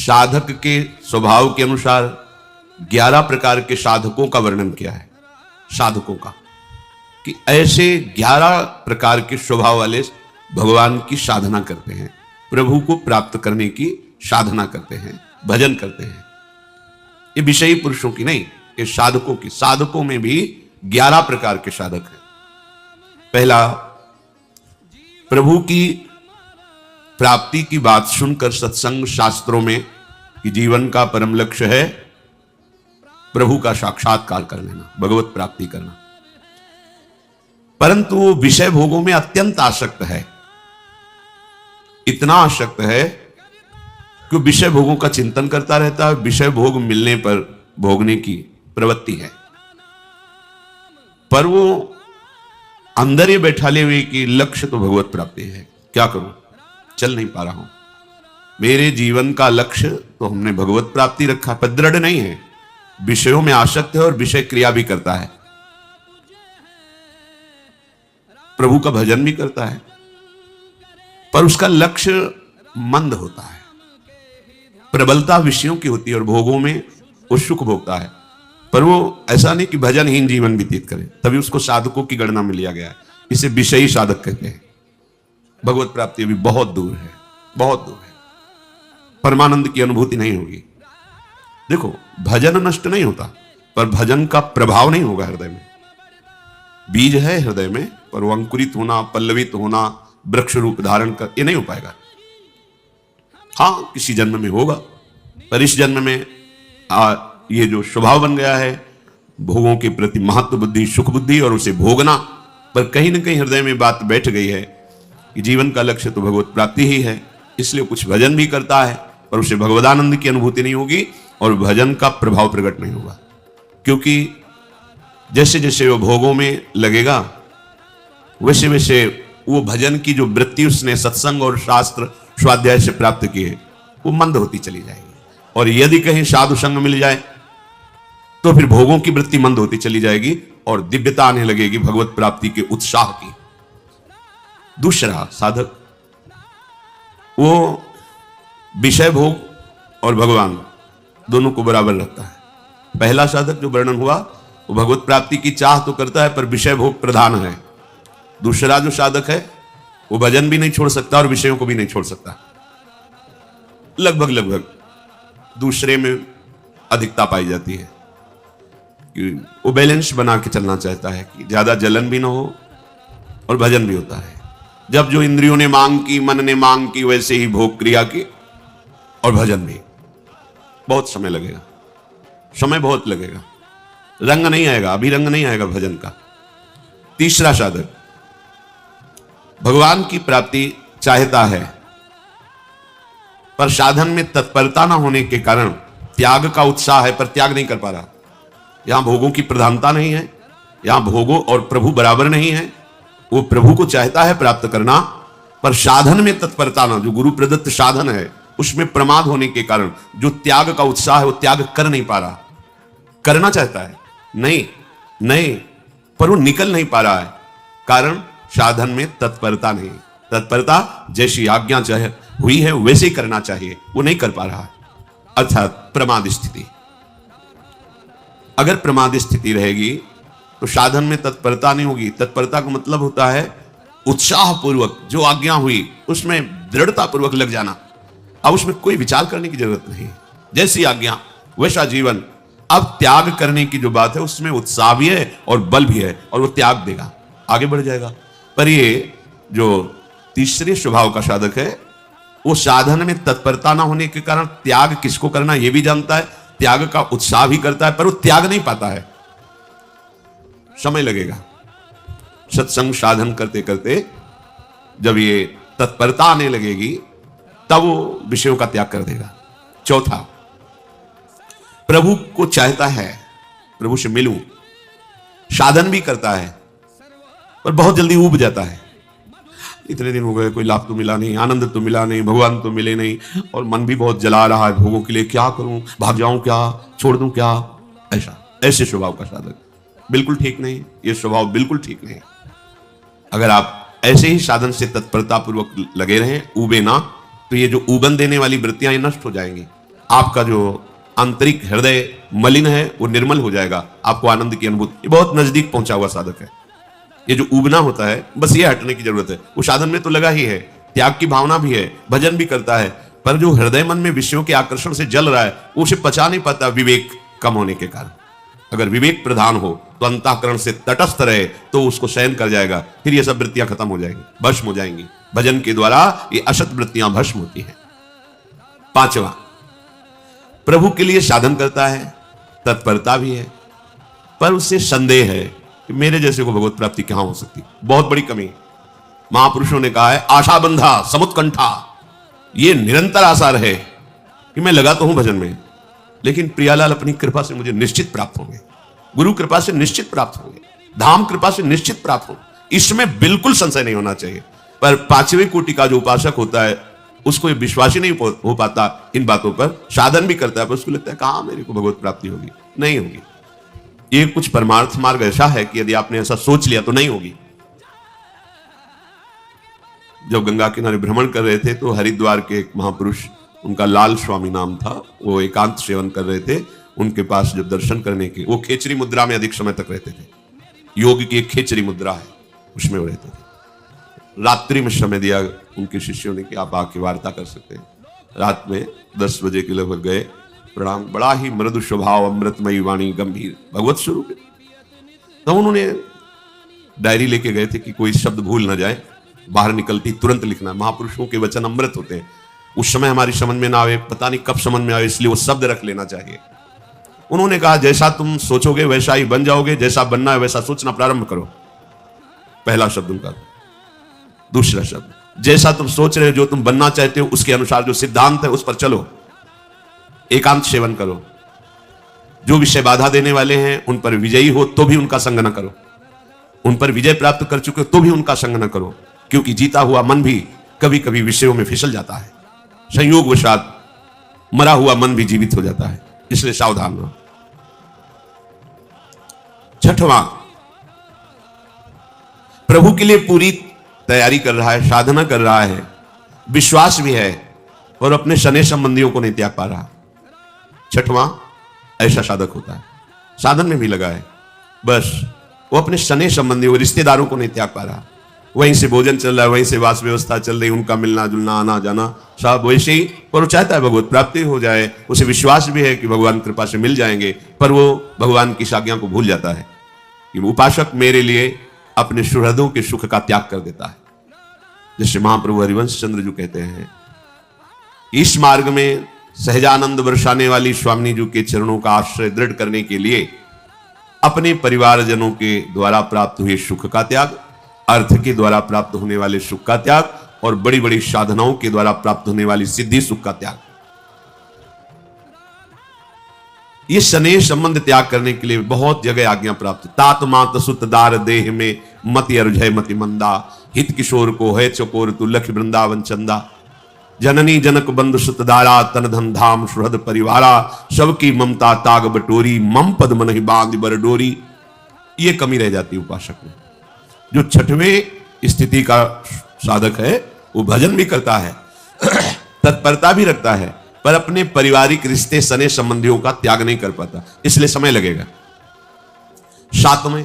साधक के स्वभाव के अनुसार 11 प्रकार के साधकों का वर्णन किया है। साधकों का कि ऐसे 11 प्रकार के स्वभाव वाले भगवान की साधना करते हैं, प्रभु को प्राप्त करने की साधना करते हैं, भजन करते हैं। ये विषयी पुरुषों की नहीं, ये साधकों की। साधकों में भी 11 प्रकार के साधक हैं। पहला, प्रभु की प्राप्ति की बात सुनकर सत्संग शास्त्रों में कि जीवन का परम लक्ष्य है प्रभु का साक्षात्कार कर लेना, भगवत प्राप्ति करना, परंतु वो विषय भोगों में अत्यंत आसक्त है। इतना आसक्त है कि विषय भोगों का चिंतन करता रहता है, विषय भोग मिलने पर भोगने की प्रवृत्ति है, पर वो अंदर ही बैठा ले हुए कि लक्ष्य तो भगवत प्राप्ति है, क्या करूं, चल नहीं पा रहा हूं, मेरे जीवन का लक्ष्य तो हमने भगवत प्राप्ति रखा, पर दृढ़ नहीं है, विषयों में आसक्त है और विषय क्रिया भी करता है, प्रभु का भजन भी करता है, पर उसका लक्ष्य मंद होता है। प्रबलता विषयों की होती है और भोगों में वो सुख भोगता है, पर वो ऐसा नहीं कि भजनहीन जीवन व्यतीत करे, तभी उसको साधकों की गणना में लिया गया है। इसे विषयी साधक कहते हैं। भगवत प्राप्ति अभी बहुत दूर है, बहुत दूर है, परमानंद की अनुभूति नहीं होगी। देखो, भजन नष्ट नहीं होता, पर भजन का प्रभाव नहीं होगा हृदय में। बीज है हृदय में, पर वो अंकुरित होना, पल्लवित होना, वृक्ष रूप धारण कर, ये नहीं हो पाएगा। हाँ, किसी जन्म में होगा, पर इस जन्म में ये जो स्वभाव बन गया है भोगों के प्रति महत्व बुद्धि, सुख बुद्धि और उसे भोगना, पर कहीं ना कहीं हृदय में बात बैठ गई है कि जीवन का लक्ष्य तो भगवत प्राप्ति ही है, इसलिए कुछ भजन भी करता है, पर उसे भगवदानंद की अनुभूति नहीं होगी और भजन का प्रभाव प्रकट नहीं होगा। क्योंकि जैसे जैसे वो भोगों में लगेगा वैसे वैसे वो भजन की जो वृत्ति उसने सत्संग और शास्त्र स्वाध्याय से प्राप्त की है वो मंद होती चली जाएगी, और यदि कहीं साधु संग मिल जाए तो फिर भोगों की वृत्ति मंद होती चली जाएगी और दिव्यता आने लगेगी भगवत प्राप्ति के उत्साह की। दूसरा साधक वो विषय भोग और भगवान दोनों को बराबर रखता है। पहला साधक जो वर्णन हुआ वो भगवत प्राप्ति की चाह तो करता है, पर विषय भोग प्रधान है। दूसरा जो साधक है वो भजन भी नहीं छोड़ सकता और विषयों को भी नहीं छोड़ सकता। लगभग दूसरे में अधिकता पाई जाती है कि वो बैलेंस बना के चलना चाहता है कि ज्यादा जलन भी ना हो और भजन भी होता है। जब जो इंद्रियों ने मांग की, मन ने मांग की, वैसे ही भोग क्रिया की और भजन भी। बहुत समय लगेगा, समय बहुत लगेगा, रंग नहीं आएगा, अभी रंग नहीं आएगा भजन का। तीसरा साधक भगवान की प्राप्ति चाहता है, पर साधन में तत्परता ना होने के कारण त्याग का उत्साह है, पर त्याग नहीं कर पा रहा। यहां भोगों की प्रधानता नहीं है, यहां भोगों और प्रभु बराबर नहीं है। वो प्रभु को चाहता है प्राप्त करना, पर साधन में तत्परता ना, जो गुरु प्रदत्त साधन है उसमें प्रमाद होने के कारण जो त्याग का उत्साह है वो त्याग कर नहीं पा रहा। करना चाहता है, नहीं, पर वो निकल नहीं पा रहा है, कारण साधन में तत्परता नहीं। तत्परता जैसी आज्ञा चाहे हुई है वैसे ही करना चाहिए, वो नहीं कर पा रहा है, अर्थात प्रमाद स्थिति। अगर प्रमाद स्थिति रहेगी तो साधन में तत्परता नहीं होगी। तत्परता का मतलब होता है उत्साह पूर्वक जो आज्ञा हुई उसमें दृढ़ता पूर्वक लग जाना। अब उसमें कोई विचार करने की जरूरत नहीं, जैसी आज्ञा वैसा जीवन। अब त्याग करने की जो बात है उसमें उत्साह भी है और बल भी है, और वो त्याग देगा, आगे बढ़ जाएगा। पर ये जो तीसरे स्वभाव का साधक है वो साधन में तत्परता ना होने के कारण त्याग किसको करना ये भी जानता है, त्याग का उत्साह भी करता है, पर वो त्याग नहीं पाता है। समय लगेगा। सत्संग साधन करते करते जब ये तत्परता आने लगेगी तब वो विषयों का त्याग कर देगा। चौथा, प्रभु को चाहता है, प्रभु से मिलूं, साधन भी करता है, पर बहुत जल्दी ऊब जाता है। इतने दिन हो गए, कोई लाभ तो मिला नहीं, आनंद तो मिला नहीं, भगवान तो मिले नहीं, और मन भी बहुत जला रहा है भोगों के लिए, क्या करूं, भाग जाऊं क्या, छोड़ दूं क्या। ऐसे स्वभाव का साधक बिल्कुल ठीक नहीं। ये स्वभाव बिल्कुल ठीक नहीं। अगर आप ऐसे ही साधन से तत्परता पूर्वक लगे रहें, ऊबे ना, तो ये जो ऊबन देने वाली वृत्तियां ये नष्ट हो जाएंगी। आपका जो आंतरिक हृदय मलिन है वो निर्मल हो जाएगा, आपको आनंद की अनुभूति। ये बहुत नजदीक पहुंचा हुआ साधक है। ये जो उबना होता है बस ये हटने की जरूरत है। वो साधन में तो लगा ही है, त्याग की भावना भी है, भजन भी करता है, पर जो हृदय मन में विषयों के आकर्षण से जल रहा है वो उसे पचा नहीं पाता विवेक कम होने के कारण। अगर विवेक प्रधान हो तो अंतःकरण से तटस्थ रहे तो उसको शयन कर जाएगा, फिर ये सब वृत्तियां खत्म हो जाएंगी, भस्म हो जाएंगी। भजन के द्वारा ये असत वृत्तियां भस्म होती हैं। पांचवा, प्रभु के लिए साधन करता है, तत्परता भी है, पर उससे संदेह है कि मेरे जैसे को भगवत प्राप्ति कहां हो सकती, बहुत बड़ी कमी। महापुरुषों ने कहा है आशा बंधा समुत्कंठा, ये निरंतर आशा रहे कि मैं लगा तो हूं भजन में, लेकिन प्रियालाल अपनी कृपा से मुझे निश्चित प्राप्त होंगे, गुरु कृपा से निश्चित प्राप्त होंगे, धाम कृपा से निश्चित प्राप्त होंगे, इसमें बिल्कुल संशय नहीं होना चाहिए। पर पांचवें कोटि का जो उपासक होता है उसको ये विश्वास ही नहीं हो पाता इन बातों पर, साधन भी करता है पर उसको लगता है कहां मेरे को भगवत प्राप्ति होगी, नहीं होगी। ये कुछ परमार्थ मार्ग ऐसा है कि यदि आपने ऐसा सोच लिया तो नहीं होगी। जब गंगा किनारे भ्रमण कर रहे थे तो हरिद्वार के एक महापुरुष, उनका लाल स्वामी नाम था, वो एकांत सेवन कर रहे थे। उनके पास जब दर्शन करने के, वो खेचरी मुद्रा में अधिक समय तक रहते थे, योग की एक खेचरी मुद्रा है उसमें वो रहते थे। रात्रि में समय दिया उनके शिष्यों ने कि आप आके वार्ता कर सकते हैं। रात में 10 बजे के लगभग गए, प्रणाम, बड़ा ही मृदु स्वभाव, अमृतमयी वाणी, गंभीर भगवत स्वरूप। तो उन्होंने डायरी लेके गए थे कि कोई शब्द भूल ना जाए, बाहर निकलती तुरंत लिखना। महापुरुषों के वचन अमृत होते हैं, उस समय हमारी समझ में ना आवे, पता नहीं कब समझ में आवे, इसलिए वो शब्द रख लेना चाहिए। उन्होंने कहा जैसा तुम सोचोगे वैसा ही बन जाओगे, जैसा बनना है वैसा सोचना प्रारंभ करो। पहला शब्द उनका। दूसरा शब्द, जैसा तुम सोच रहे हो, जो तुम बनना चाहते हो उसके अनुसार जो सिद्धांत है उस पर चलो, एकांत सेवन करो। जो विषय बाधा देने वाले हैं उन पर विजयी हो तो भी उनका संग न करो, उन पर विजय प्राप्त कर चुके हो तो भी उनका संग न करो, क्योंकि जीता हुआ मन भी कभी कभी विषयों में फिसल जाता है, संयोगवशात मरा हुआ मन भी जीवित हो जाता है, इसलिए सावधान रहो। छठवां, प्रभु के लिए पूरी तैयारी कर रहा है, साधना कर रहा है, विश्वास भी है और अपने शनि संबंधियों को नहीं त्याग पा रहा। छठवां, ऐसा साधक होता है, साधन में भी लगा है, बस वो अपने शनि संबंधियों, रिश्तेदारों को नहीं त्याग पा रहा। वहीं से भोजन चल रहा है, वहीं से वास व्यवस्था चल रही, उनका मिलना जुलना, आना जाना सब वैसे ही, पर वो चाहता है भगवत प्राप्ति हो जाए, उसे विश्वास भी है कि भगवान कृपा से मिल जाएंगे, पर वो भगवान की आज्ञा को भूल जाता है कि उपासक मेरे लिए अपने सुहृदों के सुख का त्याग कर देता है। जैसे महाप्रभु हरिवंश चंद्र जी कहते हैं, इस मार्ग में सहजानंद बरसाने वाली स्वामी जी के चरणों का आश्रय दृढ़ करने के लिए अपने परिवारजनों के द्वारा प्राप्त हुए सुख का त्याग, अर्थ के द्वारा प्राप्त होने वाले सुख का त्याग और बड़ी बड़ी साधनाओं के द्वारा प्राप्त होने वाली सिद्धि सुख का त्याग, ये स्नेह संबंध त्याग करने के लिए बहुत जगह आज्ञा प्राप्त। तात मात सुत दार देह में मति अरुझय मति मंदा, हित किशोर को है चकोर तु लख वृंदावन चंदा, जननी जनक बंधु सुत दारा तन धन धाम सुहृद परिवारा, सबकी ममता ताग बटोरी मम पद मन ही बांध बर डोरी। ये कमी रह जाती है उपासक में। जो छठवें स्थिति का साधक है वो भजन भी करता है, तत्परता भी रखता है, पर अपने पारिवारिक रिश्ते सने संबंधियों का त्याग नहीं कर पाता, इसलिए समय लगेगा। सातवें,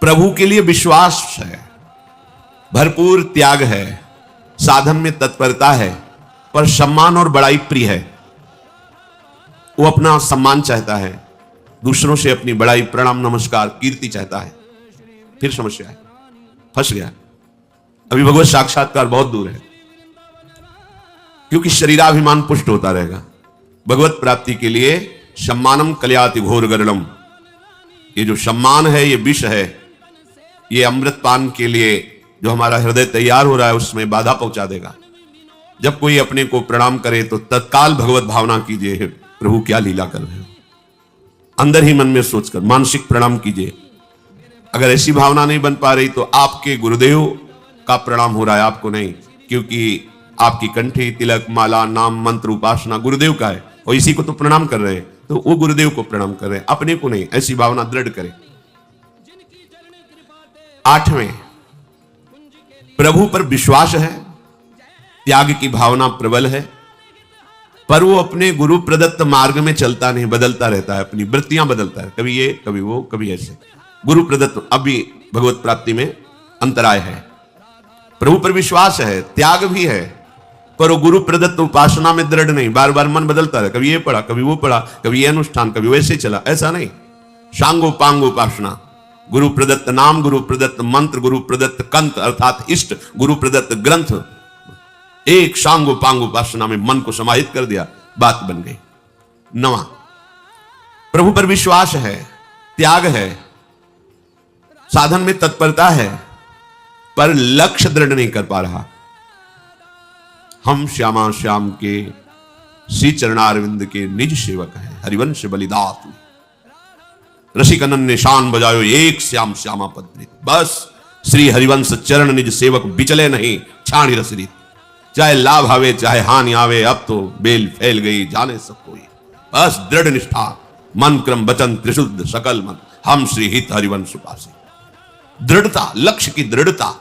प्रभु के लिए विश्वास है, भरपूर त्याग है, साधन में तत्परता है, पर सम्मान और बड़ाई प्रिय है। वो अपना सम्मान चाहता है, दूसरों से अपनी बड़ाई, प्रणाम, नमस्कार, कीर्ति चाहता है। फिर समस्या है, फंस गया। अभी भगवत साक्षात्कार बहुत दूर है, क्योंकि शरीराभिमान पुष्ट होता रहेगा। भगवत प्राप्ति के लिए सम्मानम कल्याति घोर गरलम, ये जो सम्मान है ये विष है, ये अमृत पान के लिए जो हमारा हृदय तैयार हो रहा है उसमें बाधा पहुंचा देगा। जब कोई अपने को प्रणाम करे तो तत्काल भगवत भावना कीजिए, प्रभु क्या लीला कर रहे हो, अंदर ही मन में सोचकर मानसिक प्रणाम कीजिए। अगर ऐसी भावना नहीं बन पा रही तो आपके गुरुदेव का प्रणाम हो रहा है, आपको नहीं, क्योंकि आपकी कंठी, तिलक, माला, नाम, मंत्र, उपासना गुरुदेव का है और इसी को तो प्रणाम कर रहे हैं, तो वो गुरुदेव को प्रणाम कर रहे हैं, अपने को नहीं। ऐसी भावना दृढ़ करें। आठवें, प्रभु पर विश्वास है, त्याग की भावना प्रबल है, पर वो अपने गुरु प्रदत्त मार्ग में चलता नहीं, बदलता रहता है, अपनी वृत्तियां बदलता है, कभी ये कभी वो कभी ऐसे। गुरु प्रदत्त अभी भगवत प्राप्ति में अंतराय है, प्रभु पर विश्वास है, त्याग भी है, पर वो गुरु प्रदत्त उपासना में दृढ़ नहीं, बार बार मन बदलता रहे, कभी ये पढ़ा कभी वो पढ़ा, कभी ये अनुष्ठान कभी वैसे चला, ऐसा नहीं। सांगो पांग उपासना, गुरु प्रदत्त नाम, गुरु प्रदत्त मंत्र, गुरु प्रदत्त कंत अर्थात इष्ट, गुरु प्रदत्त ग्रंथ, एक सांगो पांग उपासना में मन को समाहित कर दिया, बात बन गई। नवा, प्रभु पर विश्वास है, त्याग है, साधन में तत्परता है, पर लक्ष्य दृढ़ नहीं कर पा रहा। हम श्यामा श्याम के श्री चरणारविंद के निज सेवक हैं, हरिवंश बलिदास रसिक अनन्य शान बजायो एक श्याम श्यामा पद्रित। बस श्री हरिवंश चरण निज सेवक बिचले नहीं, छाणी रसरीत। चाहे लाभ आवे चाहे हानि आवे, अब तो बेल फैल गई जाने सब कोई। बस दृढ़ निष्ठा, मन क्रम वचन त्रिशुद्ध सकल मन, हम श्री हित हरिवंश उपासी। दृढ़ता, लक्ष्य की दृढ़ता।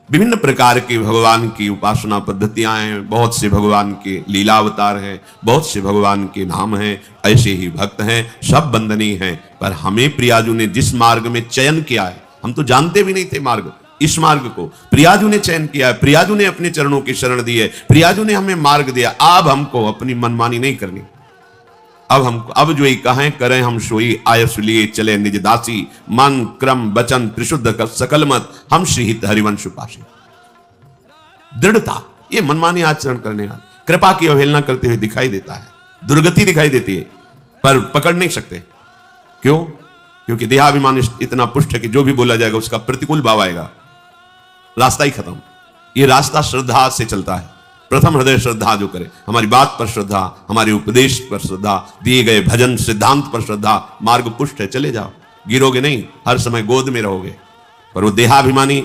विभिन्न प्रकार की भगवान की उपासना पद्धतियां हैं, बहुत से भगवान के लीला अवतार हैं, बहुत से भगवान के नाम हैं, ऐसे ही भक्त हैं, सब वंदनीय हैं। पर हमें प्रियाजू ने जिस मार्ग में चयन किया है, हम तो जानते भी नहीं थे मार्ग, इस मार्ग को प्रियाजू ने चयन किया है, प्रियाजू ने अपने चरणों की शरण दी है, प्रियाजू ने हमें मार्ग दिया। अब हमको अपनी मनमानी नहीं करनी, अब जो ही कहें करें हम सोई, आयस लिए चले निज दासी, मन क्रम वचन त्रिशुद्ध सकल मत, हम श्रीहित हरिवंश उपासी। दृढ़ता, ये मनमानी आचरण करने वाले कृपा की अवहेलना करते हुए दिखाई देता है, दुर्गति दिखाई देती है, पर पकड़ नहीं सकते। क्यों? क्योंकि देहाभिमान इतना पुष्ट है कि जो भी बोला जाएगा उसका प्रतिकूल भाव आएगा, रास्ता ही खत्म। ये रास्ता श्रद्धा से चलता है। प्रथम हृदय श्रद्धा जो करे, हमारी बात पर श्रद्धा, हमारे उपदेश पर श्रद्धा, दिए गए भजन सिद्धांत पर श्रद्धा, मार्ग पुष्ट है, चले जाओ, गिरोगे नहीं, हर समय गोद में रहोगे। पर वो देहाभिमानी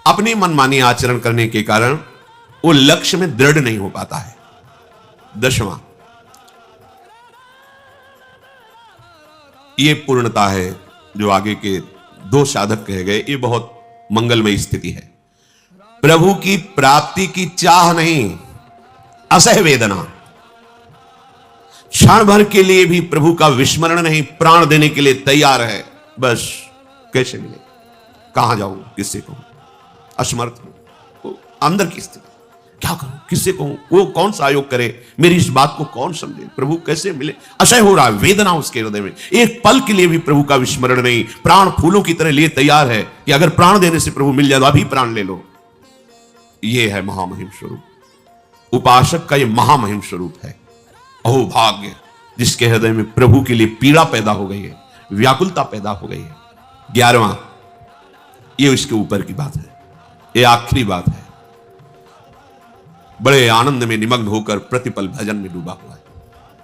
अपनी मनमानी आचरण करने के कारण वो लक्ष्य में दृढ़ नहीं हो पाता है। दशवां, ये पूर्णता है जो आगे के दो साधक कहे गए, ये बहुत मंगलमय स्थिति है। प्रभु की प्राप्ति की चाह नहीं, असह वेदना, क्षण भर के लिए भी प्रभु का विस्मरण नहीं, प्राण देने के लिए तैयार है। बस कैसे मिले, कहां जाऊं, किससे कहूं, असमर्थ हूं, अंदर की स्थिति, क्या करूं, किससे कहूं, वो कौन सा आयोग करे, मेरी इस बात को कौन समझे, प्रभु कैसे मिले, असह हो रहा है, वेदना उसके हृदय में। एक पल के लिए भी प्रभु का विस्मरण नहीं, प्राण फूलों की तरह लिए तैयार है कि अगर प्राण देने से प्रभु मिल जाए तो अभी प्राण ले लो। ये है महामहिम स्वरूप, उपासक का ये महामहिम स्वरूप है। अहो भाग्य जिसके हृदय में प्रभु के लिए पीड़ा पैदा हो गई है, व्याकुलता पैदा हो गई है। 11वां, ये इसके ऊपर की बात है, ये आखिरी बात है। बड़े आनंद में निमग्न होकर प्रतिपल भजन में डूबा हुआ है,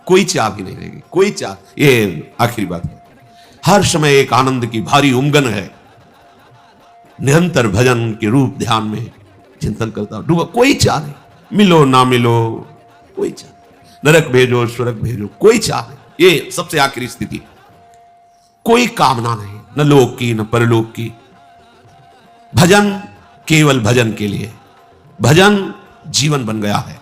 कोई चाह भी नहीं रहेगी, कोई चाह, ये आखिरी बात है। हर समय एक आनंद की भारी उमगन है, निरंतर भजन के रूप ध्यान में चिंतन करता डूबा, कोई चाह नहीं, मिलो ना मिलो कोई चाह, नरक भेजो स्वर्ग भेजो कोई चाह नहीं, ये सबसे आखिरी स्थिति। कोई कामना नहीं, न लोक की न परलोक की, भजन केवल भजन के लिए, भजन जीवन बन गया है।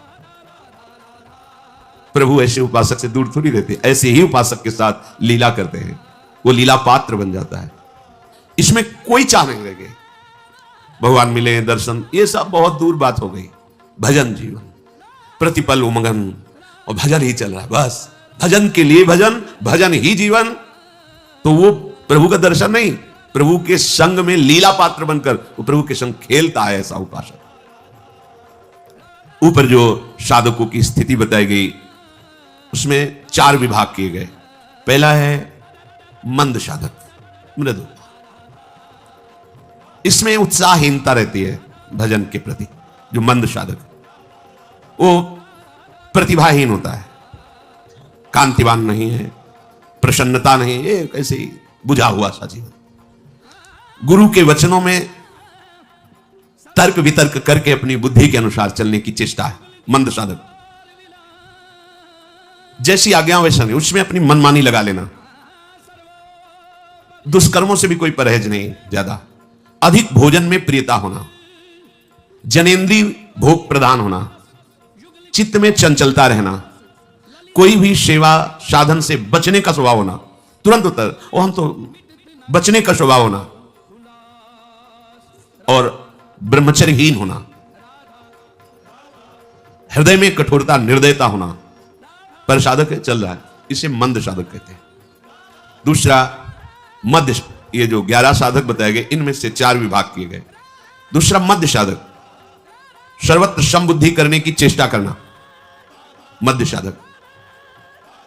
प्रभु ऐसे उपासक से दूर थोड़ी रहते, ऐसे ही उपासक के साथ लीला करते हैं, वो लीला पात्र बन जाता है। इसमें कोई चाह नहीं रह गई, भगवान मिले दर्शन, ये सब बहुत दूर बात हो गई। भजन जीवन, प्रतिपल उमगन और भजन ही चल रहा है, बस भजन के लिए भजन, भजन ही जीवन। तो वो प्रभु का दर्शन नहीं, प्रभु के संग में लीला पात्र बनकर वो प्रभु के संग खेलता है ऐसा उपासक। ऊपर जो साधकों की स्थिति बताई गई उसमें 4 विभाग किए गए। पहला है मंद साधक, मृदु, इसमें उत्साहहीनता रहती है भजन के प्रति। जो मंद साधक वो प्रतिभाहीन होता है, कांतिवान नहीं है, प्रसन्नता नहीं, ये कैसे ही बुझा हुआ सा जीवन। गुरु के वचनों में तर्क वितर्क करके अपनी बुद्धि के अनुसार चलने की चेष्टा है मंद साधक। जैसी आज्ञा वैसा नहीं, उसमें अपनी मनमानी लगा लेना, दुष्कर्मों से भी कोई परहेज नहीं, ज्यादा अधिक भोजन में प्रियता होना, जनेन्द्रीय भोग प्रदान होना, चित्त में चंचलता रहना, कोई भी सेवा साधन से बचने का स्वभाव होना, तुरंत उत्तर वो हम तो बचने का स्वभाव होना, और ब्रह्मचर्यहीन होना, हृदय में कठोरता निर्दयता होना। पर साधक है, चल रहा है, इसे मंद साधक कहते हैं। दूसरा मध्य, ये जो 11 साधक बताए गए इनमें से 4 विभाग किए गए। दूसरा मध्य साधक, सर्वत्र समबुद्धि करने की चेष्टा करना। मध्य साधक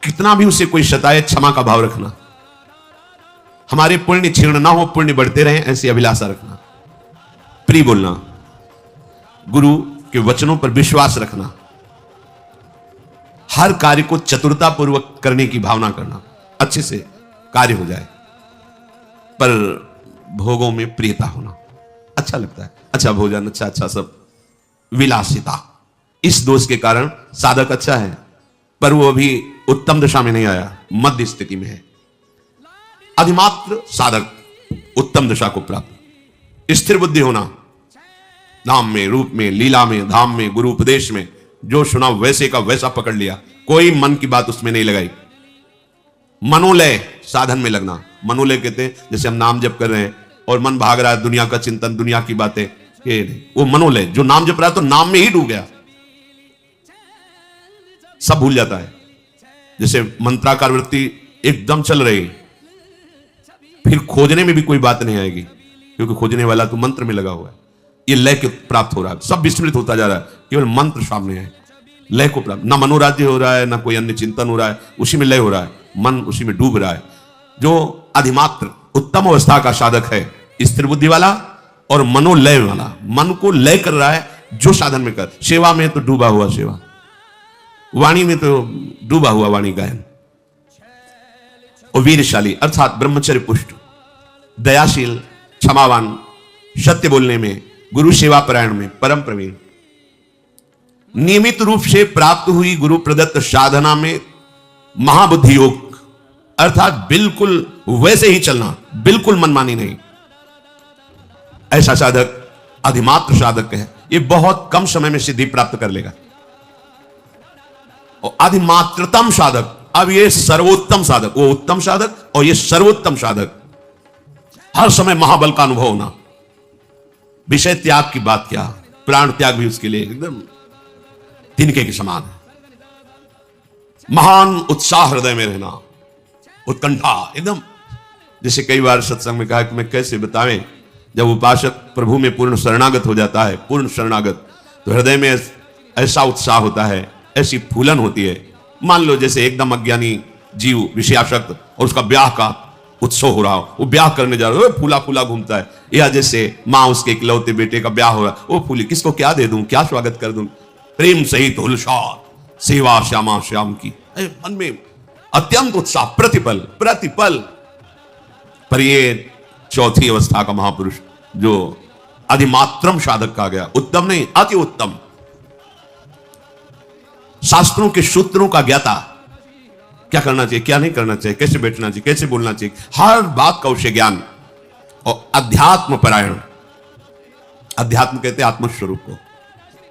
कितना भी उसे कोई सताए क्षमा का भाव रखना, हमारे पुण्य क्षीण ना हो, पुण्य बढ़ते रहें ऐसी अभिलाषा रखना, प्रिय बोलना, गुरु के वचनों पर विश्वास रखना, हर कार्य को चतुरता पूर्वक करने की भावना करना, अच्छे से कार्य हो जाए, पर भोगों में प्रियता होना, अच्छा लगता है, अच्छा भोजन, अच्छा सब, विलासिता। इस दोष के कारण साधक अच्छा है पर वो अभी उत्तम दशा में नहीं आया, मध्य स्थिति में है। अधिमात्र साधक उत्तम दशा को प्राप्त, स्थिर बुद्धि होना, नाम में, रूप में, लीला में, धाम में, गुरु उपदेश में, जो सुना वैसे का वैसा पकड़ लिया, कोई मन की बात उसमें नहीं लगाई। मनोलय, साधन में लगना। मनोलय कहते हैं जैसे हम नाम जप कर रहे हैं और मन भाग रहा है, दुनिया का चिंतन, दुनिया की बातें, ये नहीं, वो मनोलय। जो नाम जप रहा है तो नाम में ही डूब गया, सब भूल जाता है। जैसे मंत्राकार वृत्ति एकदम चल रही, फिर खोजने में भी कोई बात नहीं आएगी, क्योंकि खोजने वाला तो मंत्र में लगा हुआ है। ये लय के प्राप्त हो रहा है, सब विस्मृत होता जा रहा है, केवल मंत्र सामने है, लय को प्राप्त। ना मनोराज्य हो रहा है, ना कोई अन्य चिंतन हो रहा है, उसी में लय हो रहा है, मन उसी में डूब रहा है। जो अधिमात्र उत्तम अवस्था का साधक है, स्थिर बुद्धि वाला और मनोलय वाला, मन को लय कर रहा है, जो साधन में कर, सेवा में तो डूबा हुआ सेवा, वाणी में तो डूबा हुआ वाणी गायन, और वीरशाली अर्थात ब्रह्मचर्य पुष्ट, दयाशील, क्षमावान, सत्य बोलने में, गुरु सेवा परायण में परम प्रवीण, नियमित रूप से प्राप्त हुई गुरु प्रदत्त साधना में महाबुद्धि योग, अर्थात बिल्कुल वैसे ही चलना, बिल्कुल मनमानी नहीं। ऐसा साधक अधिमात्र साधक है, ये बहुत कम समय में सिद्धि प्राप्त कर लेगा। और अधिमात्रतम साधक, अब ये सर्वोत्तम साधक, वो उत्तम साधक और ये सर्वोत्तम साधक, हर समय महाबल का अनुभव होना, विषय त्याग की बात क्या, प्राण त्याग भी उसके लिए एकदम तिनके के समान है। महान उत्साह हृदय में रहना, उत्कंठा एकदम, जैसे कई बार सत्संग में कहा कि मैं कैसे बतावें, जब उपासक प्रभु में पूर्ण शरणागत हो जाता है, पूर्ण शरणागत, तो हृदय में ऐसा उत्साह होता है, ऐसी फूलन होती है। मान लो जैसे एकदम अज्ञानी जीव विषयासक्त और उसका ब्याह का उत्सव हो रहा हो, वो ब्याह करने जा रहा है, फूला फूला घूमता है, या जैसे माँ उसके इकलौते बेटे का ब्याह हो रहा है, वो फूली, किसको क्या दे दूं, क्या स्वागत कर दूं, प्रेम सहित हुलसार, सेवा श्यामा श्याम की, मन में अत्यंत उत्साह, प्रतिपल प्रतिपल। पर ये चौथी अवस्था का महापुरुष जो अधिमात्रम साधक कहा गया, उत्तम नहीं, अति उत्तम, शास्त्रों के सूत्रों का ज्ञाता, क्या करना चाहिए, क्या नहीं करना चाहिए, कैसे बैठना चाहिए, कैसे बोलना चाहिए, हर बात का उसे ज्ञान। और अध्यात्म परायण, अध्यात्म कहते हैं आत्मस्वरूप को,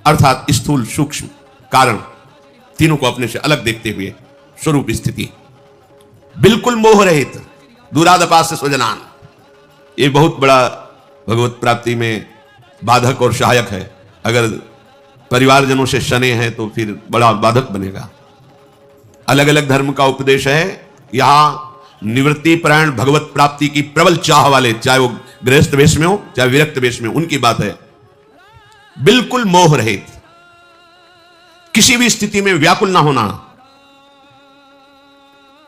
अर्थात स्थूल सूक्ष्म कारण तीनों को अपने से अलग देखते हुए स्वरूप स्थिति, बिल्कुल मोह रहित, दूरादपास से स्वजनान। ये बहुत बड़ा भगवत प्राप्ति में बाधक और सहायक है। अगर परिवारजनों से शने हैं तो फिर बड़ा बाधक बनेगा। अलग अलग धर्म का उपदेश है, यहां निवृत्ति परायण भगवत प्राप्ति की प्रबल चाह वाले, चाहे वो गृहस्थ वेश में हो चाहे विरक्त वेश में, उनकी बात है। बिल्कुल मोह रहित, किसी भी स्थिति में व्याकुल ना होना,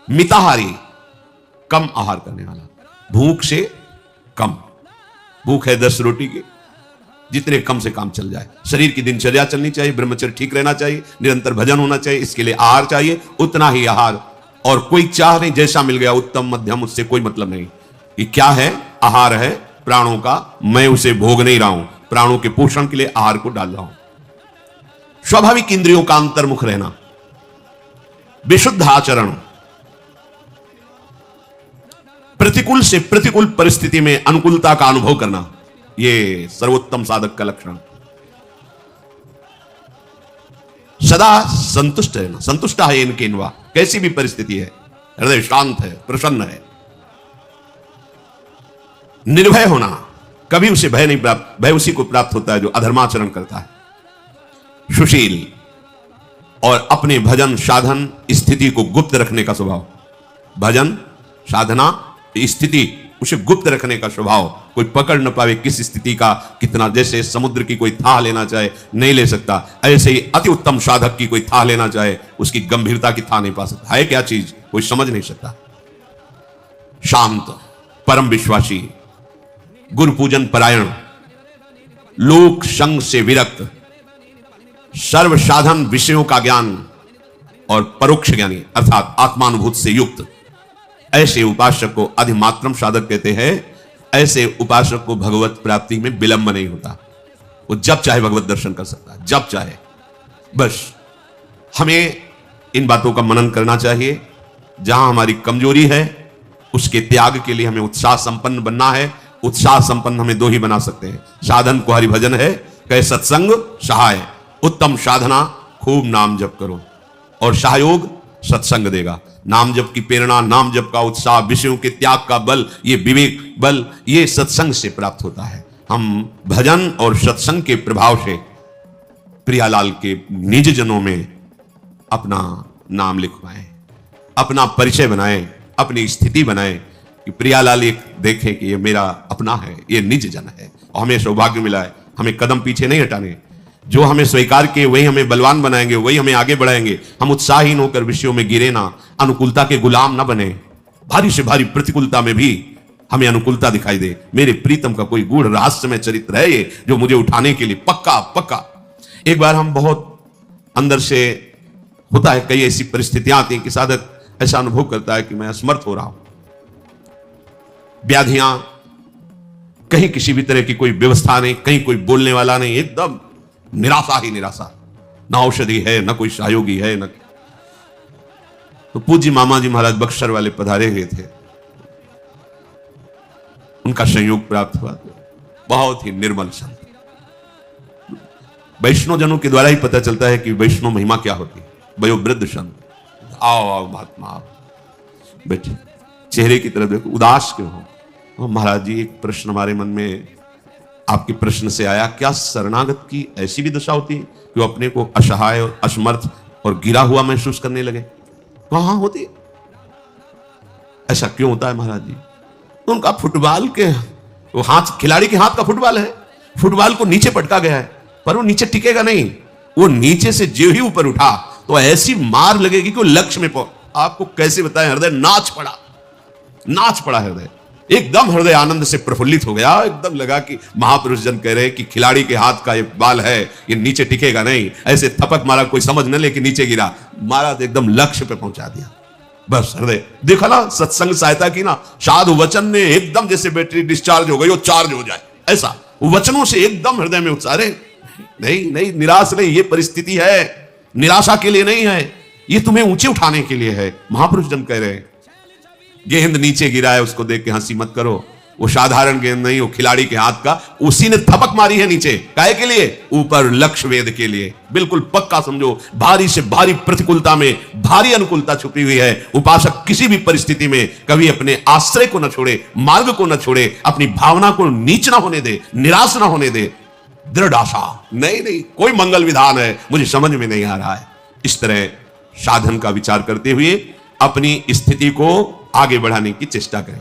मिताहारी, कम आहार करने वाला, भूख से कम, भूख है 10 रोटी की, जितने कम से काम चल जाए। शरीर की दिनचर्या चलनी चाहिए, ब्रह्मचर्य ठीक रहना चाहिए, निरंतर भजन होना चाहिए, इसके लिए आहार चाहिए, उतना ही आहार, और कोई चाह नहीं, जैसा मिल गया उत्तम मध्यम, उससे कोई मतलब नहीं। ये क्या है, आहार है प्राणों का, मैं उसे भोग नहीं रहा हूं, प्राणों के पोषण के लिए आहार को डाल रहा हूं। स्वाभाविक इंद्रियों का अंतर्मुख रहना, विशुद्ध आचरण, प्रतिकूल से प्रतिकूल परिस्थिति में अनुकूलता का अनुभव करना, ये सर्वोत्तम साधक का लक्षण। सदा संतुष्ट रहना, संतुष्ट है इनके इनवा, कैसी भी परिस्थिति है हृदय शांत है, प्रसन्न है। निर्भय होना, कभी उसे भय नहीं प्राप्त, भय उसी को प्राप्त होता है जो अधर्माचरण करता है। सुशील और अपने भजन साधन स्थिति को गुप्त रखने का स्वभाव, भजन साधना स्थिति उसे गुप्त रखने का स्वभाव, कोई पकड़ न पावे किस स्थिति का कितना, जैसे समुद्र की कोई थाह लेना चाहे नहीं ले सकता, ऐसे ही अति उत्तम साधक की कोई थाह लेना चाहे उसकी गंभीरता की थाह नहीं पा सकता, है क्या चीज कोई समझ नहीं सकता। शांत, परम विश्वासी, गुरु पूजन परायण, लोक संग से विरक्त, सर्व साधन विषयों का ज्ञान और परोक्ष ज्ञानी अर्थात आत्मानुभूत से युक्त, ऐसे उपासक को अधिमात्रम साधक कहते हैं। ऐसे उपासक को भगवत प्राप्ति में विलंब नहीं होता, वो जब चाहे भगवत दर्शन कर सकता है, जब चाहे। बस हमें इन बातों का मनन करना चाहिए। जहां हमारी कमजोरी है उसके त्याग के लिए हमें उत्साह संपन्न बनना है। उत्साह संपन्न हमें दो ही बना सकते हैं, साधन को हरिभजन है, कहे सत्संग सहाय। उत्तम साधना खूब नाम जप करो और सहयोग सत्संग देगा। नाम जप की प्रेरणा, नाम जप का उत्साह, विषयों के त्याग का बल, ये विवेक बल, ये सत्संग से प्राप्त होता है। हम भजन और सत्संग के प्रभाव से प्रियालाल के निज जनों में अपना नाम लिखवाएं, अपना परिचय बनाएं, अपनी स्थिति बनाएं कि प्रियालाल एक देखें कि ये मेरा अपना है, ये निज जन है। और हमें सौभाग्य मिला है, हमें कदम पीछे नहीं हटाने, जो हमें स्वीकार किए वही हमें बलवान बनाएंगे, वही हमें आगे बढ़ाएंगे। हम उत्साहहीन होकर विषयों में गिरे ना, अनुकूलता के गुलाम ना बने। भारी से भारी प्रतिकूलता में भी हमें अनुकूलता दिखाई दे। मेरे प्रीतम का कोई गूढ़ रहस्यमय चरित्र है ये, जो मुझे उठाने के लिए पक्का पक्का। एक बार हम बहुत अंदर से होता है, कई ऐसी परिस्थितियां आती हैं कि साधक ऐसा अनुभव करता है कि मैं असमर्थ हो रहा हूं, व्याधियां, कहीं किसी भी तरह की कोई व्यवस्था नहीं, कहीं कोई बोलने वाला नहीं, एकदम निराशा ही निराशा, ना औषधि है, ना कोई सहयोगी है, ना। तो पूज्य मामा जी महाराज बक्सर वाले पधारे हुए थे, उनका संयोग प्राप्त हुआ। बहुत ही निर्मल संत, वैष्णव जनों के द्वारा ही पता चलता है कि वैष्णव महिमा क्या होती है। वयोवृद्ध संत, आओ आओ महात्मा आओ, बैठे, चेहरे की तरफ देखो, उदास क्यों हो? महाराज जी एक प्रश्न हमारे मन में आपके प्रश्न से आया, क्या शरणागत की ऐसी भी दशा होती है कि वो अपने को असहाय और असमर्थ और गिरा हुआ महसूस करने लगे? कहां होती है, ऐसा क्यों होता है महाराज जी? तो उनका फुटबॉल के वो हाथ, खिलाड़ी के हाथ का फुटबॉल है, फुटबॉल को नीचे पटका गया है, पर वो नीचे टिकेगा नहीं। वो नीचे से जो ही ऊपर उठा तो ऐसी मार लगेगी कि वो लक्ष्य में आपको कैसे बताएं, हृदय नाच पड़ा हृदय, एकदम हृदय आनंद से प्रफुल्लित हो गया। एकदम लगा कि महापुरुष जन कह रहे कि खिलाड़ी के हाथ का ये बाल है, ये नीचे टिकेगा नहीं। ऐसे थपक मारा, कोई समझ न ले कि नीचे गिरा, मारा तो एकदम लक्ष्य पे पहुंचा दिया। बस हृदय देखा ना, सत्संग सहायता की ना, साधु वचन ने एकदम जैसे बैटरी डिस्चार्ज हो गई, वो चार्ज हो जाए, ऐसा वचनों से एकदम हृदय में उत्साह। नहीं नहीं, निराश नहीं, ये परिस्थिति है, निराशा के लिए नहीं है, ये तुम्हें ऊंचे उठाने के लिए है। महापुरुष जन कह रहे हैं गेंद नीचे गिरा है, उसको देख के हंसी मत करो, वो साधारण गेंद नहीं, वो खिलाड़ी के हाथ का, उसी ने थपक मारी है नीचे, काहे के लिए? ऊपर लक्ष्य वेद के लिए। बिल्कुल पक्का समझो, भारी से भारी प्रतिकूलता में भारी अनुकूलता छुपी हुई है। उपासक किसी भी परिस्थिति में कभी अपने आश्रय को न छोड़े, मार्ग को न छोड़े, अपनी भावना को नीच ना होने दे, निराश ना होने दे। दृढ़ आशा, नहीं नहीं कोई मंगल विधान है, मुझे समझ में नहीं आ रहा है। इस तरह साधन का विचार करते हुए अपनी स्थिति को आगे बढ़ाने की चेष्टा करें।